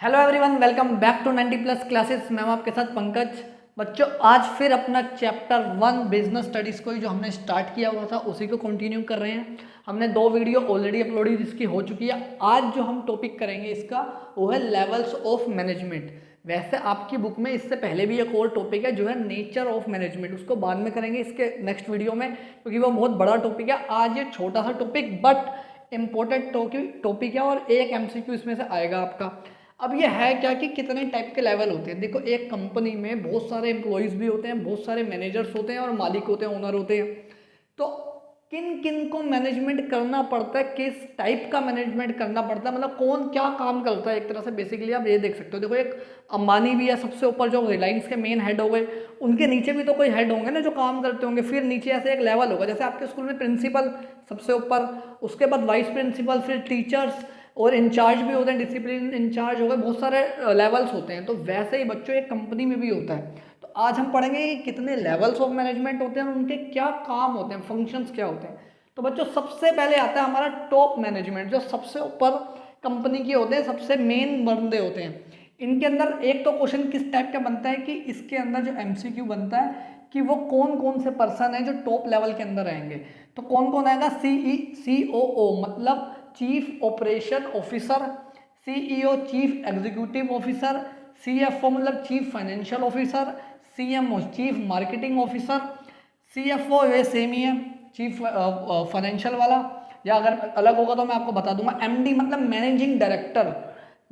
Hello everyone, welcome back to 90 plus classes. मैं हूं आपके साथ पंकज। बच्चों, आज फिर अपना चैप्टर 1 बिजनेस स्टडीज़ को ही जो हमने स्टार्ट किया हुआ था उसी को कंटिन्यू कर रहे हैं। हमने 2 वीडियो ऑलरेडी अपलोड जिसकी हो चुकी है। आज जो हम टॉपिक करेंगे इसका वो है लेवल्स ऑफ मैनेजमेंट। वैसे आपकी बुक में इससे पहले भी एक और टॉपिक है जो है नेचर ऑफ मैनेजमेंट, उसको बाद में करेंगे इसके नेक्स्ट वीडियो में, क्योंकि वो बहुत बड़ा टॉपिक है। आज ये छोटा सा टॉपिक बट इम्पोर्टेंट टॉपिक है और एक एमसीक्यू इसमें से आएगा आपका। अब ये है क्या कि कितने टाइप के लेवल होते हैं। देखो, एक कंपनी में बहुत सारे एम्प्लॉयज़ भी होते हैं, बहुत सारे मैनेजर्स होते हैं और मालिक होते हैं, ओनर होते हैं। तो किन किन को मैनेजमेंट करना पड़ता है, किस टाइप का मैनेजमेंट करना पड़ता है, मतलब कौन क्या काम करता है। एक तरह से बेसिकली आप ये देख सकते हो। देखो, एक अंबानी भी है सबसे ऊपर, जो रिलायंस के मेन हेड हो गए। उनके नीचे भी तो कोई हेड होंगे ना जो काम करते होंगे। फिर नीचे ऐसे एक लेवल होगा, जैसे आपके स्कूल में प्रिंसिपल सबसे ऊपर, उसके बाद वाइस प्रिंसिपल, फिर टीचर्स और इंचार्ज भी होते हैं, डिसिप्लिन इंचार्ज हो गए, बहुत सारे लेवल्स होते हैं। तो वैसे ही बच्चों एक कंपनी में भी होता है। तो आज हम पढ़ेंगे कि कितने लेवल्स ऑफ मैनेजमेंट होते हैं और उनके क्या काम होते हैं, फंक्शंस क्या होते हैं। तो बच्चों, सबसे पहले आता है हमारा टॉप मैनेजमेंट, जो सबसे ऊपर कंपनी के होते हैं, सबसे मेन बंदे होते हैं। इनके अंदर एक तो क्वेश्चन किस टाइप का बनता है कि इसके अंदर जो एमसीक्यू बनता है कि वो कौन कौन से पर्सन है जो टॉप लेवल के अंदर आएंगे। तो कौन कौन आएगा? COO मतलब chief operation officer, CEO chief executive officer, CFO मतलब chief financial officer, CMO chief marketing officer, CFO ये सेम ही है, चीफ फाइनेंशियल वाला, या अगर अलग होगा तो मैं आपको बता दूंगा। MD मतलब मैनेजिंग डायरेक्टर,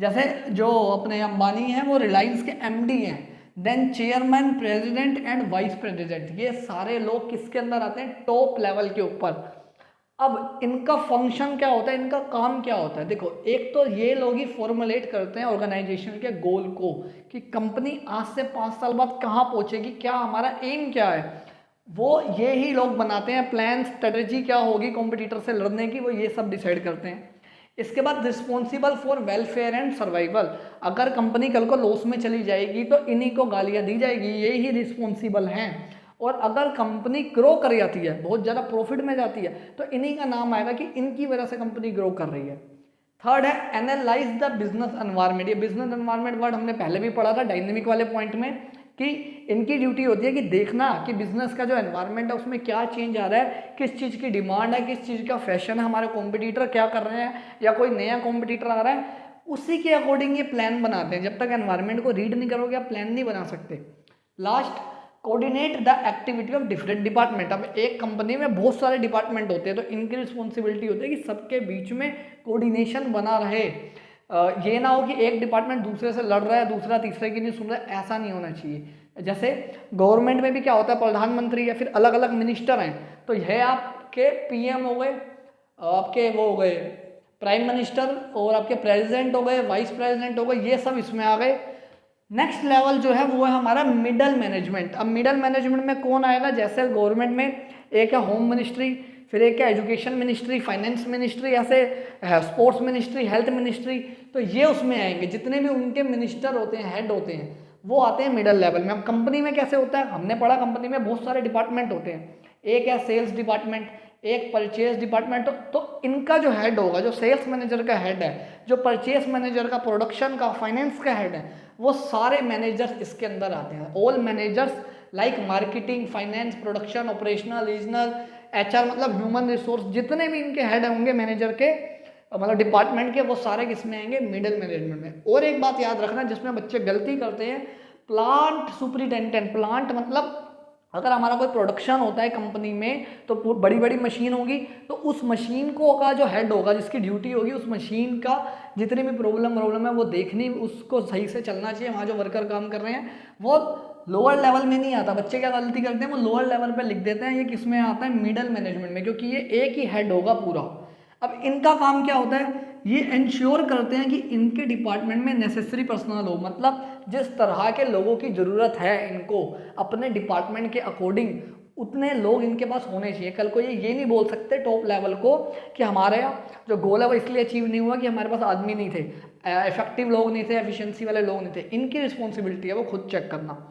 जैसे जो अपने अंबानी हैं वो रिलायंस के MD हैं। Then chairman, president and vice president, ये सारे लोग किसके अंदर आते हैं? टॉप लेवल के ऊपर। अब इनका फंक्शन क्या होता है, इनका काम क्या होता है? देखो, एक तो ये लोग ही फॉर्मुलेट करते हैं ऑर्गेनाइजेशन के गोल को, कि कंपनी आज से 5 साल बाद कहाँ पहुंचेगी, क्या हमारा एम क्या है। वो ये ही लोग बनाते हैं। प्लान, स्ट्रेटेजी क्या होगी कॉम्पिटिटर से लड़ने की, वो ये सब डिसाइड करते हैं। इसके बाद responsible for welfare and survival. अगर कंपनी कल को लॉस में चली जाएगी तो इन्हीं को गालियां दी जाएगी, ये ही रिस्पॉन्सिबल हैं। और अगर कंपनी ग्रो कर जाती है, बहुत ज़्यादा प्रॉफिट में जाती है, तो इन्हीं का नाम आएगा कि इनकी वजह से कंपनी ग्रो कर रही है। थर्ड है एनालाइज द बिजनेस एनवायरनमेंट। ये बिजनेस एनवायरनमेंट वर्ड हमने पहले भी पढ़ा था डायनेमिक वाले पॉइंट में, कि इनकी ड्यूटी होती है कि देखना कि बिजनेस का जो एनवायरनमेंट है उसमें क्या चेंज आ रहा है, किस चीज़ की डिमांड है, किस चीज़ का फैशन है, हमारे कॉम्पिटिटर क्या कर रहे हैं या कोई नया कॉम्पिटिटर आ रहा है, उसी के अकॉर्डिंग ये प्लान बनाते हैं। जब तक एनवायरनमेंट को रीड नहीं करोगे आप प्लान नहीं बना सकते। Last, coordinate the activity of different department. अब एक कंपनी में बहुत सारे डिपार्टमेंट होते हैं, तो इनकी रिस्पॉन्सिबिलिटी होती है कि सबके बीच में कोऑर्डिनेशन बना रहे। ये ना हो कि एक डिपार्टमेंट दूसरे से लड़ रहा है, दूसरा तीसरे की नहीं सुन रहा है, ऐसा नहीं होना चाहिए। जैसे गवर्नमेंट में भी क्या होता है, प्रधानमंत्री या फिर अलग अलग मिनिस्टर हैं, तो यह आपके PM हो गए, आपके वो हो गए प्राइम मिनिस्टर, और आपके प्रेसिडेंट हो गए, वाइस प्रेसिडेंट हो गए, ये सब इसमें आ गए। नेक्स्ट लेवल जो है वो है हमारा मिडल मैनेजमेंट। अब मिडल मैनेजमेंट में कौन आएगा? जैसे गवर्नमेंट में एक है होम मिनिस्ट्री, फिर एक है एजुकेशन मिनिस्ट्री, फाइनेंस मिनिस्ट्री, ऐसे स्पोर्ट्स मिनिस्ट्री, हेल्थ मिनिस्ट्री, तो ये उसमें आएंगे। जितने भी उनके मिनिस्टर होते हैं, हेड होते हैं, वो आते हैं मिडल लेवल में। अब कंपनी में कैसे होता है, हमने पढ़ा कंपनी में बहुत सारे डिपार्टमेंट होते हैं। एक है सेल्स डिपार्टमेंट, एक परचेज डिपार्टमेंट। तो इनका जो हेड होगा, जो सेल्स मैनेजर का हेड है, जो परचेज मैनेजर का, प्रोडक्शन का, फाइनेंस का हेड है, वो सारे मैनेजर्स इसके अंदर आते हैं। All managers like marketing, finance, production, operational, regional, HR मतलब ह्यूमन रिसोर्स, जितने भी इनके हेड होंगे मैनेजर के, मतलब डिपार्टमेंट के, वो सारे किसमें आएंगे? मिडिल मैनेजमेंट में। और एक बात याद रखना जिसमें बच्चे गलती करते हैं, प्लांट सुपरिटेंडेंट। प्लांट मतलब अगर हमारा कोई प्रोडक्शन होता है कंपनी में, तो बड़ी बड़ी मशीन होगी, तो उस मशीन को का जो हेड होगा, जिसकी ड्यूटी होगी उस मशीन का जितनी भी प्रॉब्लम है वो देखनी, उसको सही से चलना चाहिए। वहाँ जो वर्कर काम कर रहे हैं वो लोअर लेवल में नहीं आता। बच्चे क्या गलती करते हैं, वो लोअर लेवल पे लिख देते हैं। ये किस में आता है? मिडल मैनेजमेंट में, क्योंकि ये एक ही हेड होगा पूरा। अब इनका काम क्या होता है? ये इंश्योर करते हैं कि इनके डिपार्टमेंट में नेसेसरी पर्सनल हो, मतलब जिस तरह के लोगों की ज़रूरत है इनको अपने डिपार्टमेंट के अकॉर्डिंग, उतने लोग इनके पास होने चाहिए। कल को ये नहीं बोल सकते टॉप लेवल को कि हमारे जो गोल है वो इसलिए अचीव नहीं हुआ कि हमारे पास आदमी नहीं थे, इफेक्टिव लोग नहीं थे, एफिशिएंसी वाले लोग नहीं थे। इनकी रिस्पॉन्सिबिलिटी है वो खुद चेक करना।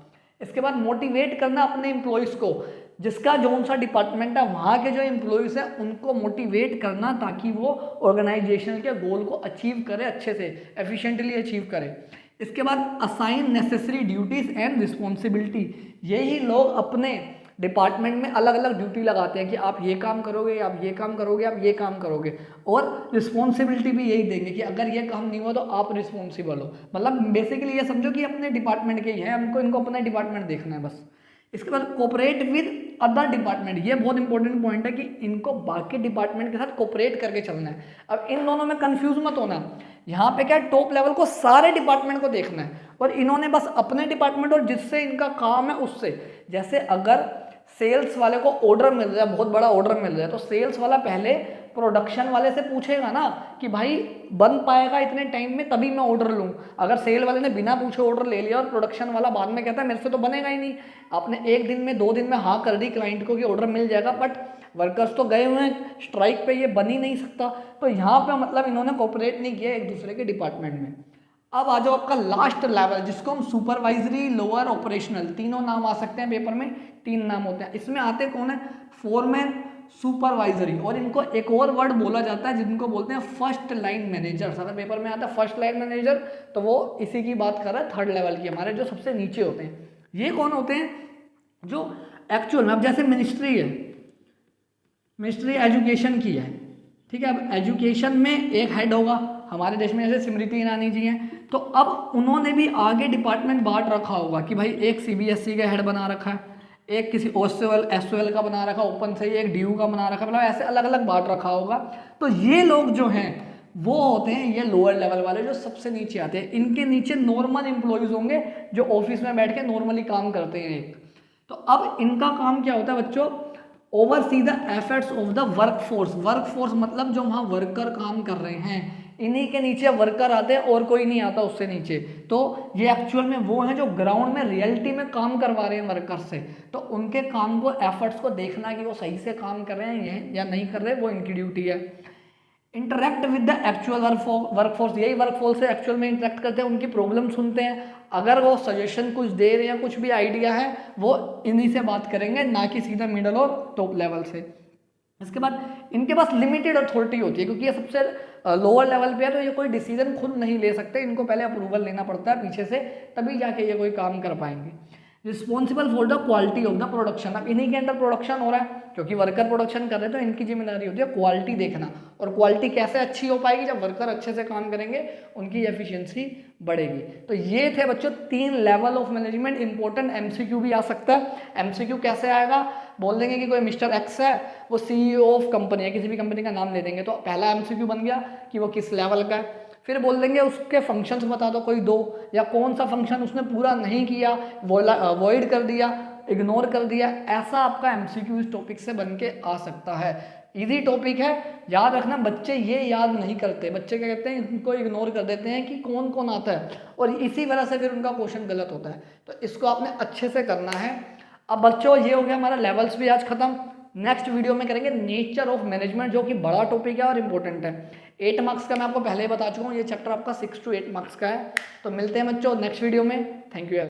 इसके बाद मोटिवेट करना अपने एम्प्लॉयज़ को। जिसका जो सा डिपार्टमेंट है वहाँ के जो एम्प्लॉयज़ हैं उनको मोटिवेट करना ताकि वो ऑर्गेनाइजेशन के गोल को अचीव करे, अच्छे से एफिशिएंटली अचीव करे। इसके बाद assign necessary duties and responsibility, यही लोग अपने डिपार्टमेंट में अलग अलग ड्यूटी लगाते हैं कि आप ये काम करोगे, आप ये काम करोगे, आप ये काम करोगे, और रिस्पॉन्सिबिलिटी भी यही देंगे कि अगर ये काम नहीं हुआ तो आप रिस्पॉन्सिबल हो। मतलब बेसिकली ये समझो कि अपने डिपार्टमेंट के ही है, हमको इनको अपना डिपार्टमेंट देखना है बस। इसके बाद कोऑपरेट विद अदर डिपार्टमेंट, ये बहुत इंपॉर्टेंट पॉइंट है कि इनको बाकी डिपार्टमेंट के साथ कोऑपरेट करके चलना है। अब इन दोनों में कंफ्यूज मत होना, यहाँ पे क्या टॉप लेवल को सारे डिपार्टमेंट को देखना है और इन्होंने बस अपने डिपार्टमेंट और जिससे इनका काम है उससे, जैसे अगर सेल्स वाले को ऑर्डर मिल रहा है, बहुत बड़ा ऑर्डर मिल रहा है, तो सेल्स वाला पहले प्रोडक्शन वाले से पूछेगा ना कि भाई बन पाएगा इतने टाइम में तभी मैं ऑर्डर लूँ। अगर सेल वाले ने बिना पूछे ऑर्डर ले लिया और प्रोडक्शन वाला बाद में कहता है मेरे से तो बनेगा ही नहीं, आपने एक दिन में 2 दिन में हाँ कर दी क्लाइंट को कि ऑर्डर मिल जाएगा, बट वर्कर्स तो गए हुए हैं स्ट्राइक पे, ये बन ही नहीं सकता। तो यहाँ पे मतलब इन्होंने कोऑपरेट नहीं किया एक दूसरे के डिपार्टमेंट में। अब आ जाओ आपका लास्ट लेवल जिसको हम सुपरवाइजरी, लोअर, ऑपरेशनल, तीनों नाम आ सकते हैं पेपर में, 3 नाम होते हैं। इसमें आते कौन है? फोरमैन, सुपरवाइजरी, और इनको एक और वर्ड बोला जाता है जिनको बोलते हैं फर्स्ट लाइन मैनेजर। अगर पेपर में आता है फर्स्ट लाइन मैनेजर तो वो इसी की बात कर रहा है, थर्ड लेवल की, हमारे जो सबसे नीचे होते हैं। ये कौन होते हैं? जो एक्चुअल में, अब जैसे मिनिस्ट्री है, मिनिस्ट्री एजुकेशन की है, ठीक है, अब एजुकेशन में एक हेड होगा, हमारे देश में जैसे स्मृति ईरानी जी हैं, तो अब उन्होंने भी आगे डिपार्टमेंट बांट रखा होगा कि भाई एक सीबीएसई का हेड बना रखा है, एक किसी एसओएल का बना रखा, ओपन से एक डीयू का बना रखा, मतलब ऐसे अलग अलग बांट रखा होगा। तो ये लोग जो हैं वो होते हैं ये लोअर लेवल वाले जो सबसे नीचे आते हैं। इनके नीचे नॉर्मल एम्प्लॉयज़ होंगे जो ऑफिस में बैठ के नॉर्मली काम करते हैं एक। तो अब इनका काम क्या होता है बच्चों? Oversee the efforts of the workforce. Workforce मतलब जो वहाँ वर्कर काम कर रहे हैं, इन्हीं के नीचे वर्कर आते हैं और कोई नहीं आता उससे नीचे। तो ये एक्चुअल में वो हैं जो ग्राउंड में रियलिटी में काम करवा रहे हैं वर्कर से, तो उनके काम को, एफर्ट्स को देखना कि वो सही से काम कर रहे हैं या नहीं कर रहे, वो इनकी ड्यूटी है। Interact with the actual workforce, यही वर्कफोर्स से एक्चुअल में इंटरेक्ट करते हैं, उनकी प्रॉब्लम सुनते हैं, अगर वो सजेशन कुछ दे रहे हैं, कुछ भी आइडिया है, वो इन्हीं से बात करेंगे, ना कि सीधा मिडल और टॉप लेवल से। इसके बाद इनके पास लिमिटेड अथॉरिटी होती है क्योंकि ये सबसे लोअर लेवल पे है, तो ये कोई डिसीजन खुद नहीं ले सकते, इनको पहले अप्रूवल लेना पड़ता है पीछे से, तभी जाके ये कोई काम कर पाएंगे। Responsible for the quality of the production, अब इन्हीं के अंदर प्रोडक्शन हो रहा है क्योंकि वर्कर प्रोडक्शन कर रहे हैं, तो इनकी जिम्मेदारी होती है क्वालिटी देखना, और क्वालिटी कैसे अच्छी हो पाएगी? जब वर्कर अच्छे से काम करेंगे, उनकी एफिशिएंसी बढ़ेगी। तो ये थे बच्चों 3 level of management. Important MCQ भी आ सकता है। एमसीक्यू कैसे आएगा? बोल देंगे कि कोई मिस्टर एक्स है, वो सीईओ ऑफ कंपनी है, किसी भी कंपनी का नाम ले देंगे, तो पहला एमसीक्यू बन गया कि वो किस लेवल का है। फिर बोल देंगे उसके फंक्शंस बता दो कोई 2, या कौन सा फंक्शन उसने पूरा नहीं किया, अवॉइड कर दिया, इग्नोर कर दिया। ऐसा आपका एमसीक्यू इस टॉपिक से बन के आ सकता है। इजी टॉपिक है, याद रखना। बच्चे ये याद नहीं करते, बच्चे क्या कहते हैं, इनको इग्नोर कर देते हैं कि कौन कौन आता है, और इसी वजह से फिर उनका क्वेश्चन गलत होता है। तो इसको आपने अच्छे से करना है। अब बच्चों ये हो गया हमारा लेवल्स भी आज खत्म। नेक्स्ट वीडियो में करेंगे नेचर ऑफ मैनेजमेंट, जो कि बड़ा टॉपिक है और इम्पोर्टेंट है। 8 मार्क्स का मैं आपको पहले ही बता चुका हूँ, ये चैप्टर आपका 6 to 8 मार्क्स का है। तो मिलते हैं बच्चों नेक्स्ट वीडियो में। Thank you.